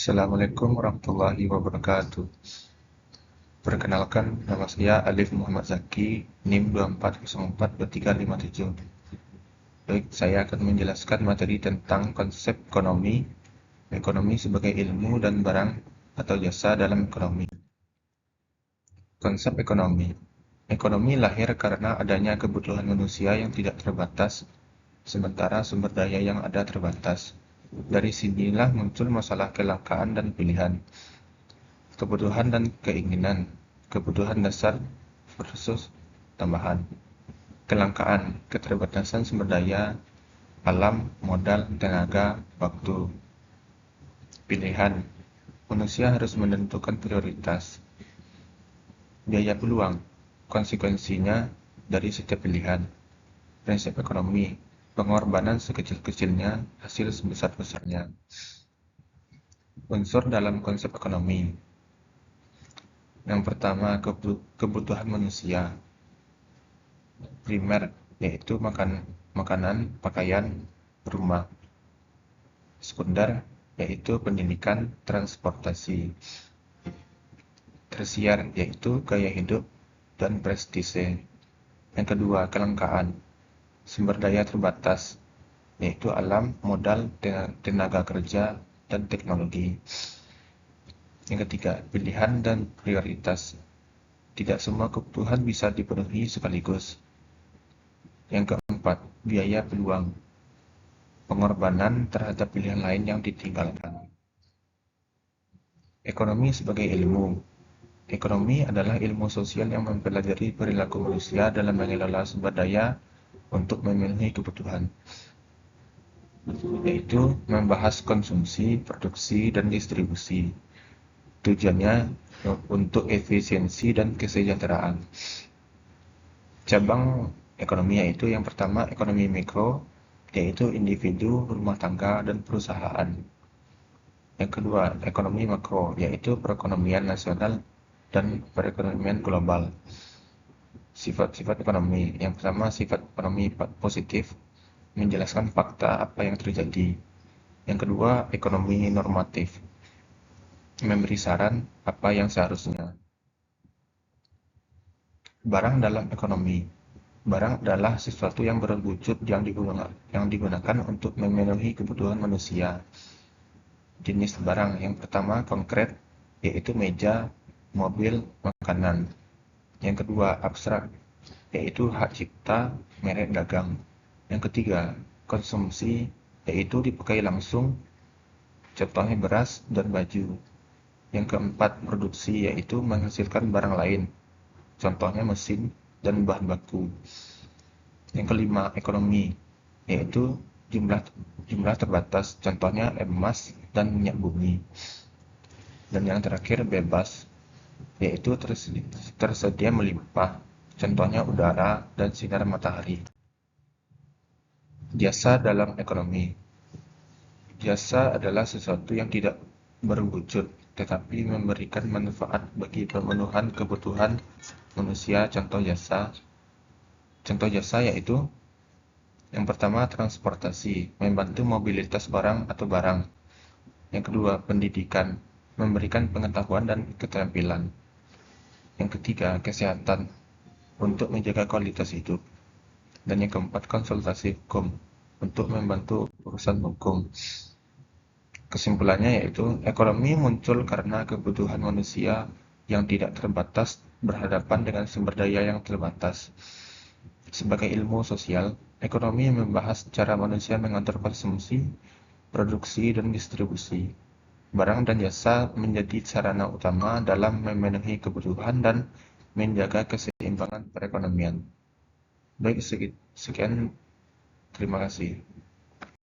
Assalamualaikum warahmatullahi wabarakatuh. Perkenalkan, nama saya Alif Muhammad Zaki, NIM 24042357. Baik, saya akan menjelaskan materi tentang konsep ekonomi, ekonomi sebagai ilmu dan barang atau jasa dalam ekonomi. Konsep ekonomi. Ekonomi lahir karena adanya kebutuhan manusia yang tidak terbatas, sementara sumber daya yang ada terbatas. Dari sinilah muncul masalah kelangkaan dan pilihan. Kebutuhan dan keinginan, kebutuhan dasar versus tambahan. Kelangkaan, keterbatasan sumber daya, alam, modal, tenaga, waktu. Pilihan, manusia harus menentukan prioritas. Biaya peluang, konsekuensinya dari setiap pilihan. Prinsip ekonomi, pengorbanan sekecil-kecilnya, hasil sebesar-besarnya. Unsur dalam konsep ekonomi. Yang pertama, kebutuhan manusia primer, yaitu makanan, pakaian, rumah. Sekunder, yaitu pendidikan, transportasi. Tersier, yaitu gaya hidup dan prestise. Yang kedua, kelangkaan, sumber daya terbatas, yaitu alam, modal, tenaga kerja, dan teknologi. Yang ketiga, pilihan dan prioritas. Tidak semua kebutuhan bisa dipenuhi sekaligus. Yang keempat, biaya peluang. Pengorbanan terhadap pilihan lain yang ditinggalkan. Ekonomi sebagai ilmu. Ekonomi adalah ilmu sosial yang mempelajari perilaku manusia dalam mengelola sumber daya untuk memenuhi kebutuhan, yaitu membahas konsumsi, produksi, dan distribusi. Tujuannya untuk efisiensi dan kesejahteraan. Cabang ekonomi yaitu yang pertama ekonomi mikro, yaitu individu, rumah tangga, dan perusahaan. Yang kedua, ekonomi makro, yaitu perekonomian nasional dan perekonomian global. Sifat-sifat ekonomi. Yang pertama, sifat ekonomi positif, menjelaskan fakta apa yang terjadi. Yang kedua, ekonomi normatif, memberi saran apa yang seharusnya. Barang dalam ekonomi. Barang adalah sesuatu yang berwujud yang digunakan untuk memenuhi kebutuhan manusia. Jenis barang yang pertama konkret, yaitu meja, mobil, makanan. Yang kedua abstrak, yaitu hak cipta, merek dagang. Yang ketiga konsumsi, yaitu dipakai langsung, contohnya beras dan baju. Yang keempat produksi, yaitu menghasilkan barang lain, contohnya mesin dan bahan baku. Yang kelima ekonomi, yaitu jumlah terbatas, contohnya emas dan minyak bumi. Dan yang terakhir bebas, yaitu tersedia melimpah, contohnya udara dan sinar matahari. Jasa dalam ekonomi. Jasa adalah sesuatu yang tidak berwujud tetapi memberikan manfaat bagi pemenuhan kebutuhan manusia. Contoh jasa yaitu yang pertama transportasi, membantu mobilitas barang atau barang. Yang kedua pendidikan, memberikan pengetahuan dan keterampilan. Yang ketiga kesehatan, untuk menjaga kualitas hidup. Dan yang keempat konsultasi hukum, untuk membantu urusan hukum. Kesimpulannya yaitu ekonomi muncul karena kebutuhan manusia yang tidak terbatas berhadapan dengan sumber daya yang terbatas. Sebagai ilmu sosial, ekonomi membahas cara manusia mengatur konsumsi, produksi, dan distribusi. Barang dan jasa menjadi sarana utama dalam memenuhi kebutuhan dan menjaga keseimbangan perekonomian. Baik, sekian. Terima kasih.